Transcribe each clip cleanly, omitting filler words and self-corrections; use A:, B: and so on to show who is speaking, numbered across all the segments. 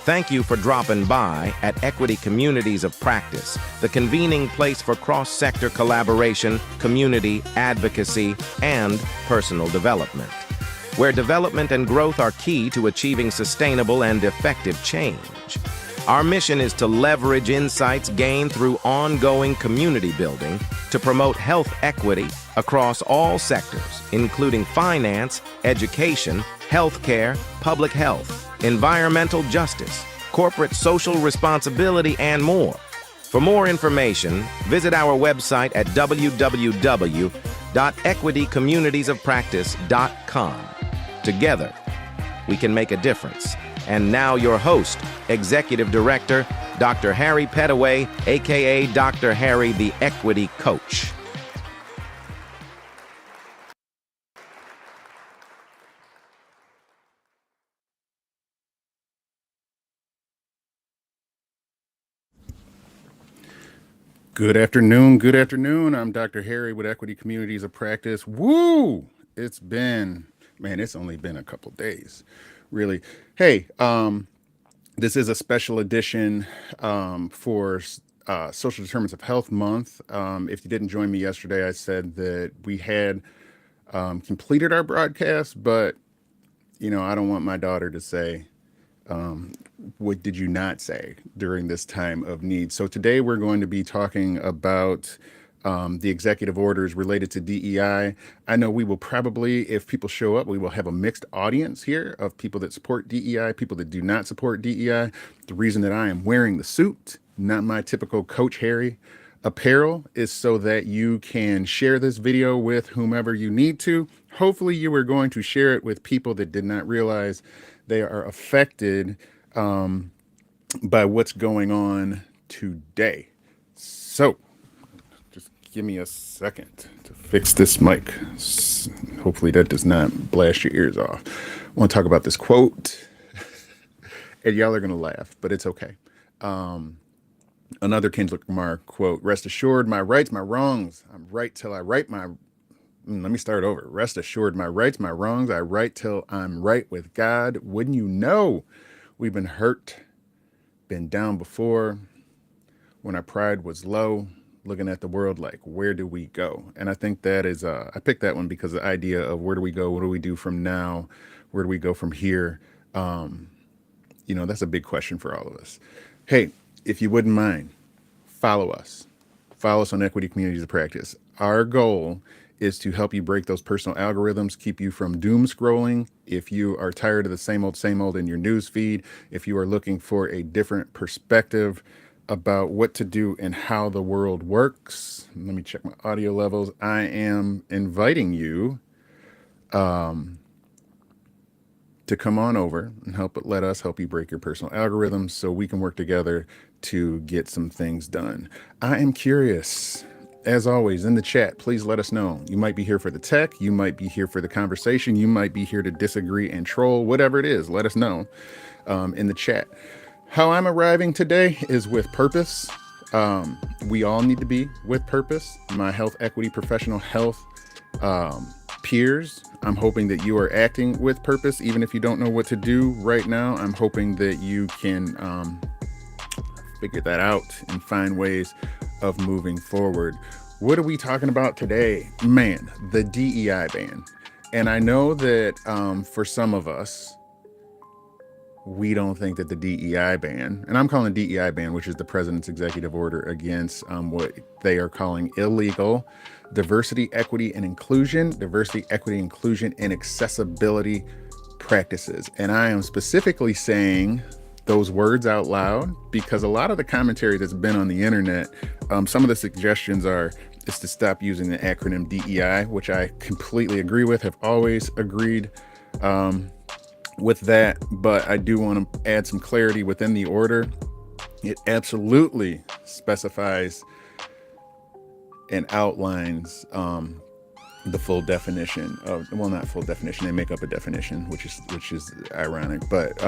A: Thank you for dropping by at Equity Communities of Practice, the convening place for cross-sector collaboration, community advocacy, and personal development, where development and growth are key to achieving sustainable and effective change. Our mission is to leverage insights gained through ongoing community building to promote health equity across all sectors, including finance, education, healthcare, public health, environmental justice, corporate social responsibility, and more. For more information, visit our website at www.equitycommunitiesofpractice.com. Together, we can make a difference. And now your host, Executive Director, Dr. Harry Pettaway, aka Dr. Harry, the Equity Coach.
B: Good afternoon. Good afternoon. I'm Dr. Harry with Equity Communities of Practice. Woo! It's only been a couple days, really. Hey, this is a special edition for Social Determinants of Health Month. If you didn't join me yesterday, I said that we had completed our broadcast, but, I don't want my daughter to say, what did you not say during this time of need? So today we're going to be talking about the executive orders related to DEI. I know we will probably, if people show up, we will have a mixed audience here of people that support DEI, people that do not support DEI. The reason that I am wearing the suit, not my typical Coach Harry apparel, is so that you can share this video with whomever you need to. Hopefully you are going to share it with people that did not realize they are affected by what's going on today. So just give me a second to fix this mic. Hopefully that does not blast your ears off. I want to talk about this quote, and y'all are going to laugh, but it's okay. Another Kendrick Lamar quote: "Rest assured, my rights, my wrongs. I'm right till I right my..." Let me start over. "Rest assured, my rights, my wrongs. I right till I'm right with God. Wouldn't you know, we've been hurt, been down before, when our pride was low, looking at the world like, where do we go?" And I think that is, I picked that one because the idea of where do we go? What do we do from now? Where do we go from here? That's a big question for all of us. Hey, if you wouldn't mind, follow us. Follow us on Equity Communities of Practice. Our goal is to help you break those personal algorithms, keep you from doom scrolling. If you are tired of the same old in your news feed, if you are looking for a different perspective about what to do and how the world works, let me check my audio levels. I am inviting you to come on over and let us help you break your personal algorithms so we can work together to get some things done. I am curious. As always, in the chat, please let us know. You might be here for the tech. You might be here for the conversation. You might be here to disagree and troll. Whatever it is, let us know in the chat. How I'm arriving today is with purpose. We all need to be with purpose. My health equity professional health peers, I'm hoping that you are acting with purpose. Even if you don't know what to do right now, I'm hoping that you can figure that out and find ways of moving forward. What are we talking about today? Man, the DEI ban. And I know that for some of us, we don't think that the DEI ban, and I'm calling it DEI ban, which is the president's executive order against what they are calling illegal diversity, equity, and inclusion, and accessibility practices. And I am specifically saying those words out loud because a lot of the commentary that's been on the internet, some of the suggestions is to stop using the acronym DEI, which I completely agree with, have always agreed with that. But I do want to add some clarity within the order. It absolutely specifies and outlines the full definition of, well, not full definition, they make up a definition, which is ironic, but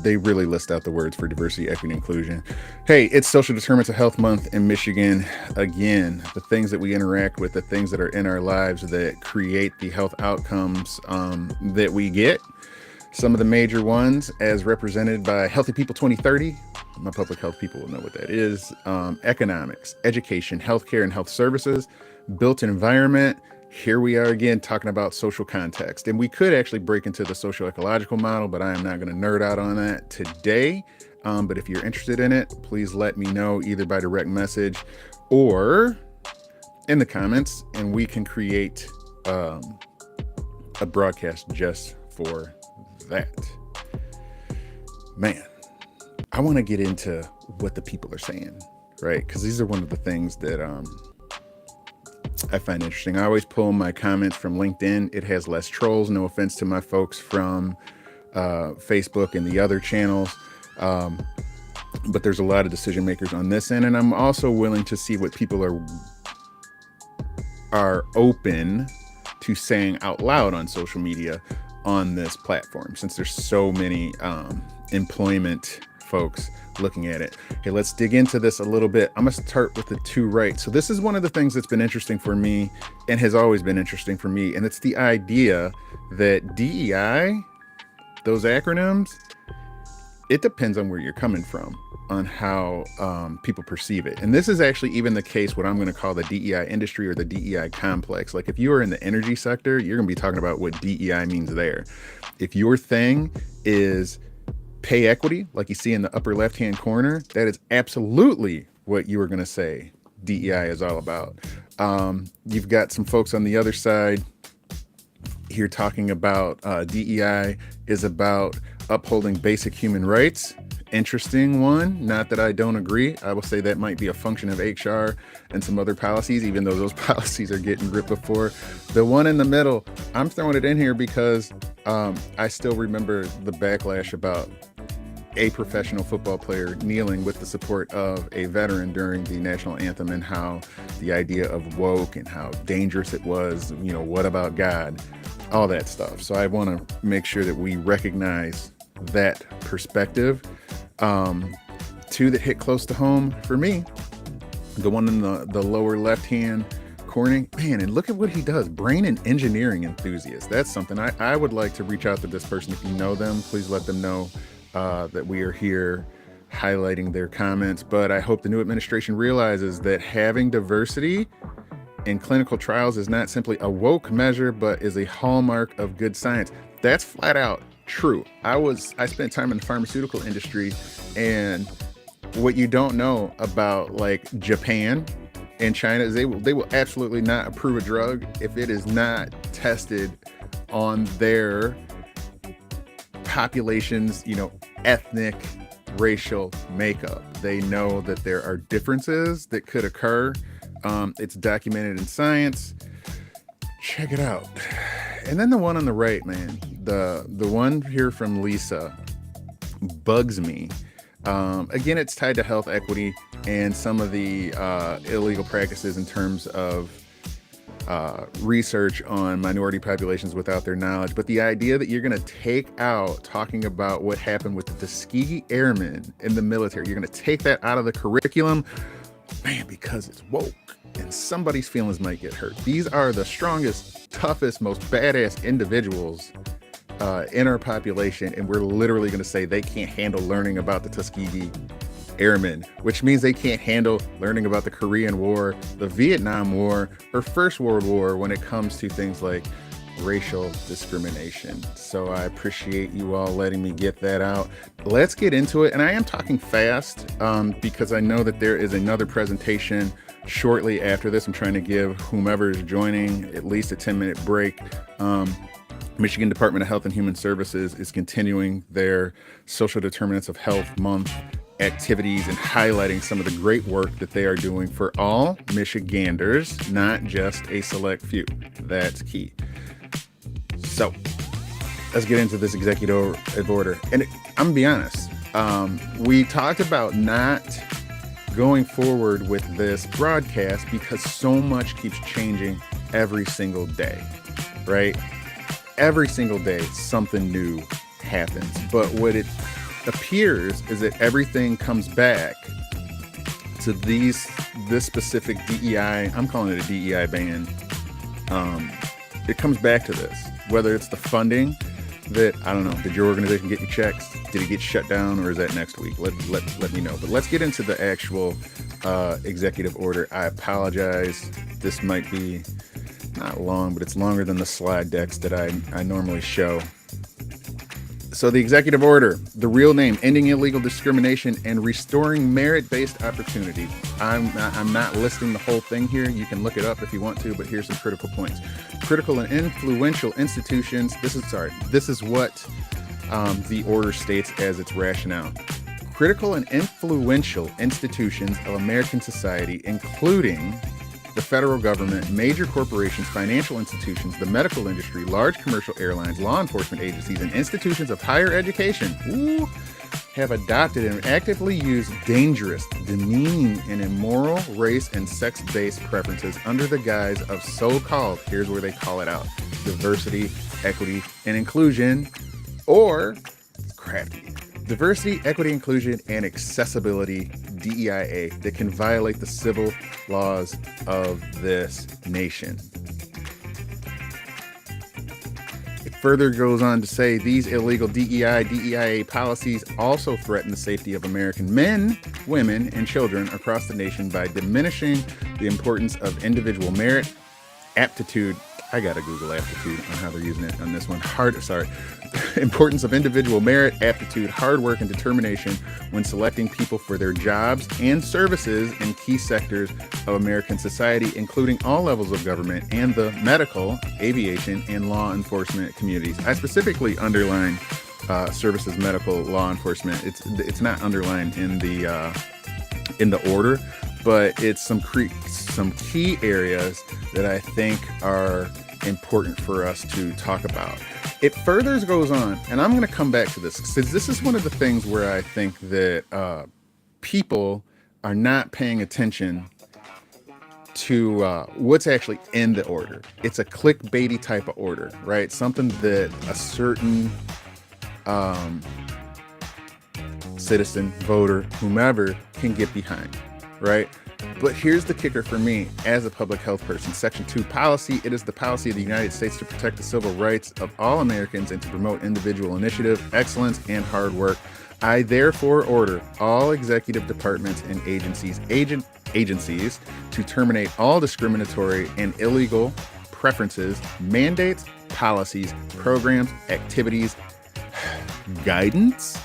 B: they really list out the words for diversity, equity, and inclusion. Hey, it's Social Determinants of Health Month in Michigan. Again, the things that we interact with, the things that are in our lives that create the health outcomes that we get. Some of the major ones, as represented by Healthy People 2030, my public health people will know what that is, economics, education, healthcare and health services, built environment. Here we are again talking about social context. And we could actually break into the social ecological model, but I am not going to nerd out on that today. But if you're interested in it, please let me know either by direct message or in the comments, and we can create a broadcast just for that. Man, I want to get into what the people are saying, right? Because these are one of the things that I find interesting. I always pull my comments from LinkedIn. It has less trolls. No offense to my folks from Facebook and the other channels. But there's a lot of decision makers on this end. And I'm also willing to see what people are open to saying out loud on social media on this platform, since there's so many employment folks looking at it. Okay, let's dig into this a little bit. I'm gonna start with the two right. So this is one of the things that's been interesting for me and has always been interesting for me. And it's the idea that DEI, those acronyms, it depends on where you're coming from, on how people perceive it. And this is actually even the case, what I'm going to call the DEI industry or the DEI complex. Like if you are in the energy sector, you're going to be talking about what DEI means there. If your thing is pay equity, like you see in the upper left-hand corner, that is absolutely what you are going to say DEI is all about. You've got some folks on the other side here talking about DEI is about upholding basic human rights. Interesting one. Not that I don't agree. I will say that might be a function of HR and some other policies, even though those policies are getting ripped before. The one in the middle, I'm throwing it in here because I still remember the backlash about a professional football player kneeling with the support of a veteran during the national anthem, and how the idea of woke and how dangerous it was, you know, what about God, all that stuff. So I want to make sure that we recognize that perspective. Two that hit close to home for me, the one in the lower left hand corner, man, and look at what he does. Brain and engineering enthusiast. That's something I would like to reach out to this person. If you know them, please let them know that we are here highlighting their comments. But I hope the new administration realizes that having diversity in clinical trials is not simply a woke measure, but is a hallmark of good science. That's flat out true. I spent time in the pharmaceutical industry, and what you don't know about like Japan and China is they will absolutely not approve a drug if it is not tested on their population's, you know, ethnic, racial makeup. They know that there are differences that could occur. It's documented in science. Check it out. And then the one on the right, man, the one here from Lisa bugs me. Again, it's tied to health equity and some of the illegal practices in terms of research on minority populations without their knowledge. But the idea that you're going to take out talking about what happened with the Tuskegee Airmen in the military, you're going to take that out of the curriculum, man, because it's woke and somebody's feelings might get hurt. These are the strongest, toughest, most badass individuals in our population, and we're literally going to say they can't handle learning about the Tuskegee Airmen, which means they can't handle learning about the Korean War, the Vietnam War, or First World War when it comes to things like racial discrimination. So I appreciate you all letting me get that out. Let's get into it. And I am talking fast because I know that there is another presentation shortly after this. I'm trying to give whomever is joining at least a 10-minute break. Michigan Department of Health and Human Services is continuing their Social Determinants of Health Month activities and highlighting some of the great work that they are doing for all Michiganders, not just a select few. That's key. So let's get into this executive order. And I'm gonna be honest, we talked about not going forward with this broadcast because so much keeps changing every single day, right? Every single day, something new happens. But what it appears is that everything comes back to this specific DEI. I'm calling it a DEI ban. It comes back to this, whether it's the funding that, I don't know, did your organization get you checks? Did it get shut down, or is that next week? Let me know. But let's get into the actual executive order. I apologize. This might be not long, but it's longer than the slide decks that I normally show. So the executive order, the real name, ending illegal discrimination and restoring merit-based opportunity. I'm not listing the whole thing here. You can look it up if you want to, but here's some critical points. Critical and influential institutions. This is what the order states as its rationale. Critical and influential institutions of American society, including the federal government, major corporations, financial institutions, the medical industry, large commercial airlines, law enforcement agencies, and institutions of higher education, have adopted and actively use dangerous, demeaning, and immoral race and sex-based preferences under the guise of so-called, here's where they call it out, diversity, equity, and inclusion, or crafty, diversity, equity, inclusion, and accessibility, DEIA, that can violate the civil laws of this nation. It further goes on to say these illegal DEIA policies also threaten the safety of American men, women, and children across the nation by diminishing the importance of individual merit, aptitude. I gotta Google aptitude on how they're using it on this one. Importance of individual merit, aptitude, hard work, and determination when selecting people for their jobs and services in key sectors of American society, including all levels of government and the medical, aviation, and law enforcement communities. I specifically underline services, medical, law enforcement. It's not underlined in the order, but it's some key areas that I think are important for us to talk about. It further goes on, and I'm going to come back to this because this is one of the things where I think that people are not paying attention to what's actually in the order. It's a clickbaity type of order, right? Something that a certain citizen, voter, whomever can get behind, right? But here's the kicker for me as a public health person. Section 2 policy. It is the policy of the United States to protect the civil rights of all Americans and to promote individual initiative, excellence, and hard work. I therefore order all executive departments and agencies to terminate all discriminatory and illegal preferences, mandates, policies, programs, activities, guidance,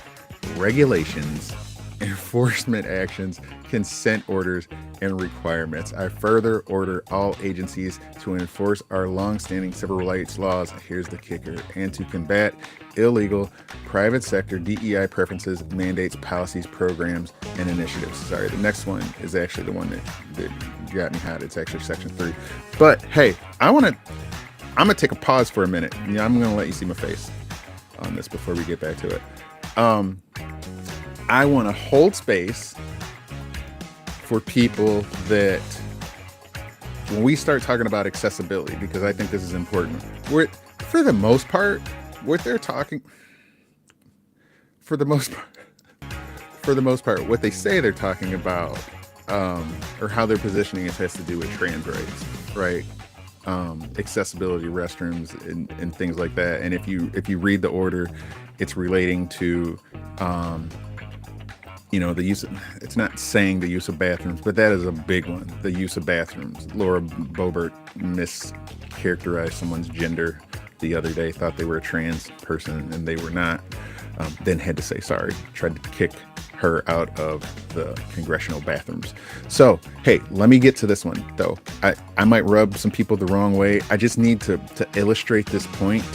B: regulations, enforcement actions, consent orders, and requirements. I further order all agencies to enforce our longstanding civil rights laws, here's the kicker, and to combat illegal private sector DEI preferences, mandates, policies, programs, and initiatives. Sorry, the next one is actually the one that got me hot. It's actually section 3. But hey, I'm gonna take a pause for a minute. Yeah, I'm gonna let you see my face on this before we get back to it. I want to hold space for people that when we start talking about accessibility, because I think this is important, for the most part, what what they say they're talking about, or how they're positioning it has to do with trans rights, right? Accessibility, restrooms, and things like that. And if you read the order, it's relating to the use of, it's not saying the use of bathrooms, but that is a big one. The use of bathrooms. Laura Boebert mischaracterized someone's gender the other day, thought they were a trans person and they were not, then had to say sorry, tried to kick her out of the congressional bathrooms. So, hey, let me get to this one though. I might rub some people the wrong way. I just need to illustrate this point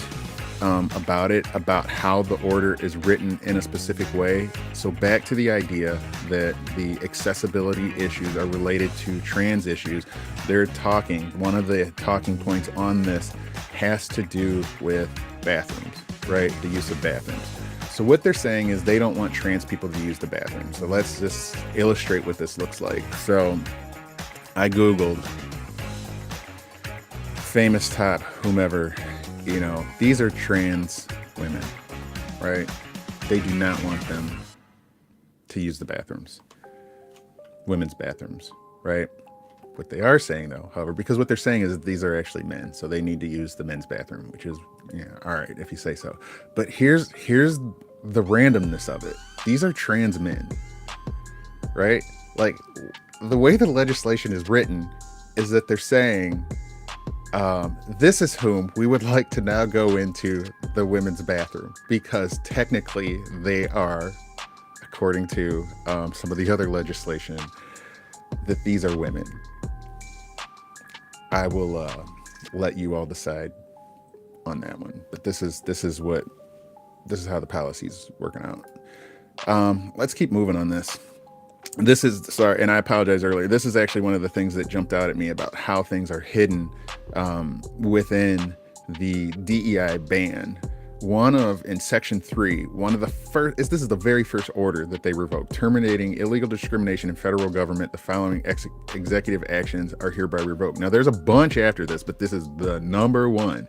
B: about how the order is written in a specific way. So back to the idea that the accessibility issues are related to trans issues. One of the talking points on this has to do with bathrooms, right? The use of bathrooms. So what they're saying is they don't want trans people to use the bathroom. So let's just illustrate what this looks like. So I Googled famous top whomever. These are trans women, right? They do not want them to use the bathrooms, women's bathrooms, right? What they are saying, though, however, because what they're saying is that these are actually men, so they need to use the men's bathroom, which is, yeah, all right, if you say so. But here's the randomness of it. These are trans men, right? Like, the way the legislation is written is that they're saying, this is whom we would like to now go into the women's bathroom, because technically they are, according to some of the other legislation, that these are women. I will let you all decide on that one. But this is how the policy's working out. Let's keep moving on this. This is, sorry, and I apologize earlier. This is actually one of the things that jumped out at me about how things are hidden within the DEI ban. In section 3, this is the very first order that they revoked: terminating illegal discrimination in federal government. The following executive actions are hereby revoked. Now, there's a bunch after this, but this is the number one.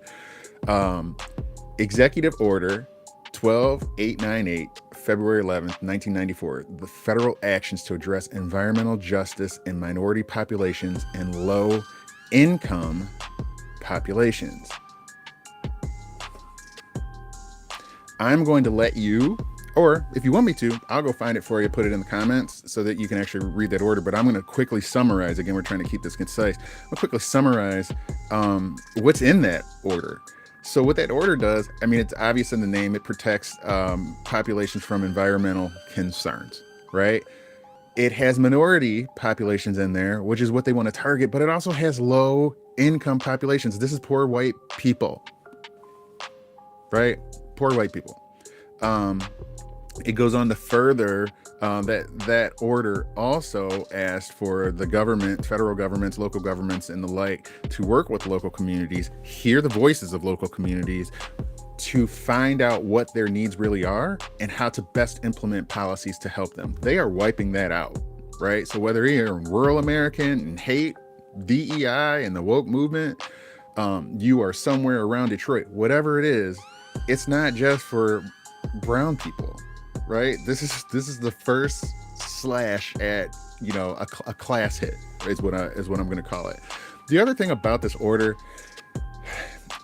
B: Executive Order 12898, February 11th, 1994. The federal actions to address environmental justice in minority populations and low-income populations. I'm going to let you, or if you want me to, I'll go find it for you, put it in the comments so that you can actually read that order. But I'm going to quickly summarize. Again, we're trying to keep this concise. I'll quickly summarize what's in that order. So what that order does, I mean, it's obvious in the name. It protects populations from environmental concerns, right? It has minority populations in there, which is what they want to target, but it also has low income populations. This is poor white people, right? Poor white people. It goes on to further that order also asked for the government, federal governments, local governments, and the like to work with local communities, hear the voices of local communities, to find out what their needs really are and how to best implement policies to help them. They are wiping that out, right? So whether you're in rural American and hate DEI and the woke movement, you are somewhere around Detroit, whatever it is, it's not just for brown people, right? This is the first slash at, a class hit is what I'm going to call it. The other thing about this order,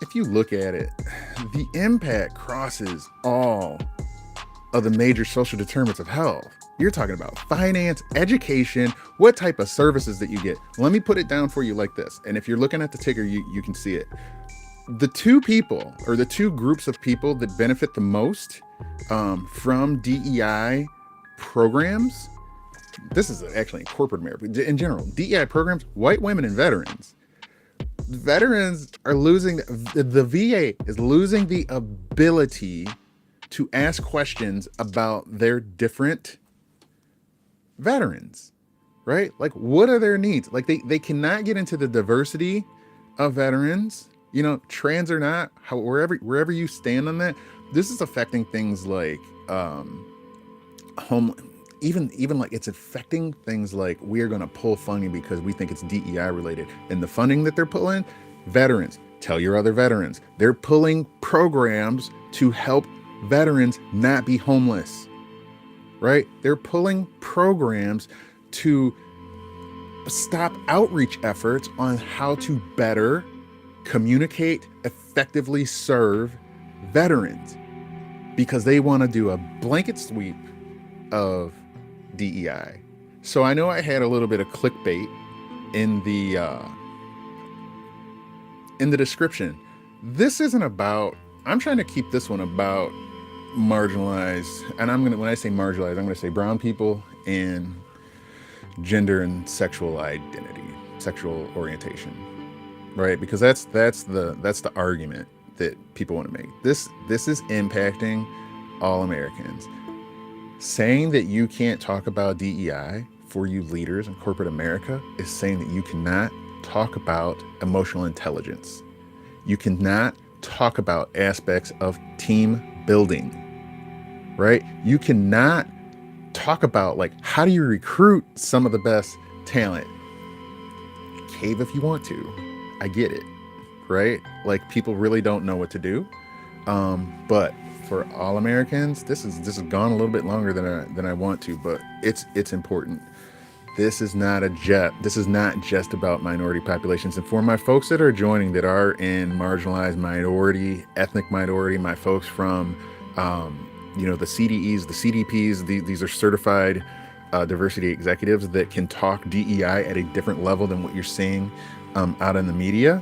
B: if you look at it, the impact crosses all of the major social determinants of health. You're talking about finance, education, what type of services that you get. Let me put it down for you like this. And if you're looking at the ticker, you can see it. The two groups of people that benefit the most from DEI programs, this is actually in corporate America, in general, DEI programs, white women and veterans. Veterans are losing, the VA is losing the ability to ask questions about their different veterans, right? Like, what are their needs? Like, they cannot get into the diversity of veterans, trans or not, wherever you stand on that. This is affecting things like even like it's affecting things like we are going to pull funding because we think it's DEI related. And the funding that they're pulling, veterans, tell your other veterans, they're pulling programs to help veterans not be homeless, right? They're pulling programs to stop outreach efforts on how to better communicate, effectively serve veterans, because they want to do a blanket sweep of DEI. So I know I had a little bit of clickbait in the description. This isn't about, I'm trying to keep this one about marginalized, and when I say marginalized, I'm going to say brown people and gender and sexual identity, sexual orientation, right? Because that's the argument that people want to make. This is impacting all Americans. Saying that you can't talk about DEI for you leaders in corporate America is saying that you cannot talk about emotional intelligence. You cannot talk about aspects of team building, right? You cannot talk about, like, how do you recruit some of the best talent? Cave if you want to. I get it, right? Like, people really don't know what to do. But for all Americans, this has gone a little bit longer than I want to, but it's important. This is not just about minority populations. And for my folks that are joining that are in marginalized minority, ethnic minority, my folks from, the CDEs, the CDPs, these are certified diversity executives that can talk DEI at a different level than what you're seeing out in the media.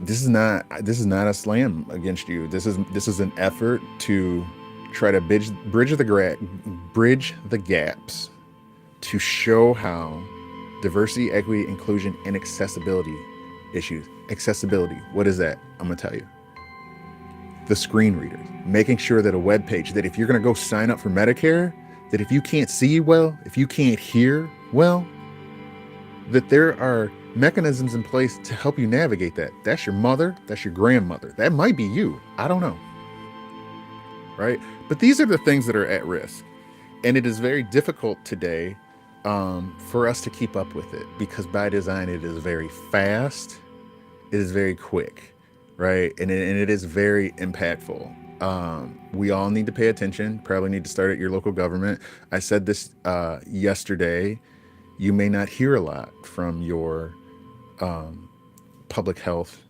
B: This is not a slam against you. This is an effort to try to bridge the gaps to show how diversity, equity, inclusion, and accessibility issues. Accessibility, what is that? I'm gonna tell you. The screen readers, making sure that a web page, that if you're gonna go sign up for Medicare, that if you can't see well, if you can't hear well, that there are mechanisms in place to help you navigate that. That's your mother, that's your grandmother. That might be you. I don't know. Right? But these are the things that are at risk. And it is very difficult today for us to keep up with it, because by design, it is very fast. It is very quick, right? And it is very impactful. We all need to pay attention, probably need to start at your local government. I said this yesterday. You may not hear a lot from your public health,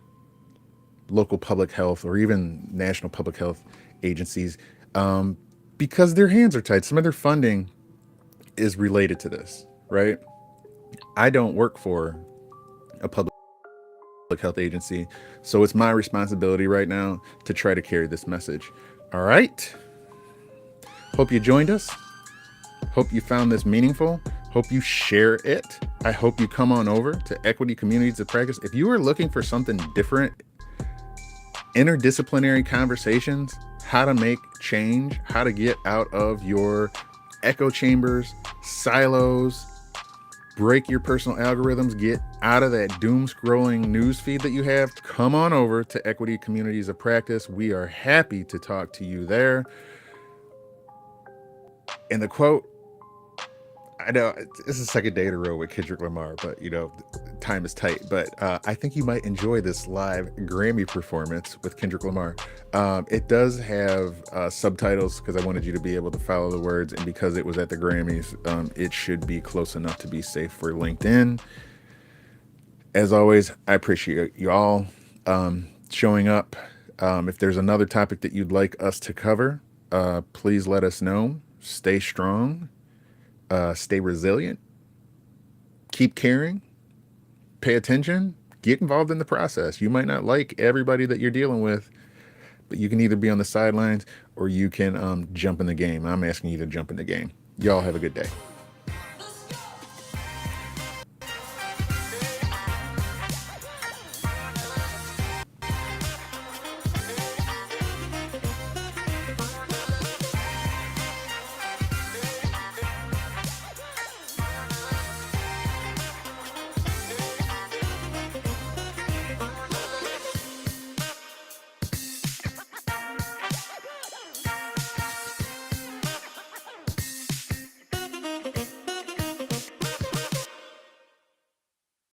B: local public health, or even national public health agencies because their hands are tied. Some of their funding is related to this, right? I don't work for a public health agency, so it's my responsibility right now to try to carry this message. All right. Hope you joined us. Hope you found this meaningful. Hope you share it. I hope you come on over to Equity Communities of Practice. If you are looking for something different, interdisciplinary conversations, how to make change, how to get out of your echo chambers, silos, break your personal algorithms, get out of that doom scrolling news feed that you have, come on over to Equity Communities of Practice. We are happy to talk to you there. And the quote, I know this is the second day in a row with Kendrick Lamar, but time is tight. But I think you might enjoy this live Grammy performance with Kendrick Lamar. It does have subtitles because I wanted you to be able to follow the words, and because it was at the Grammys, it should be close enough to be safe for LinkedIn. As always, I appreciate you all showing up. If there's another topic that you'd like us to cover, please let us know. Stay strong. Stay resilient, keep caring, pay attention, get involved in the process. You might not like everybody that you're dealing with, but you can either be on the sidelines or you can jump in the game. I'm asking you to jump in the game. Y'all have a good day.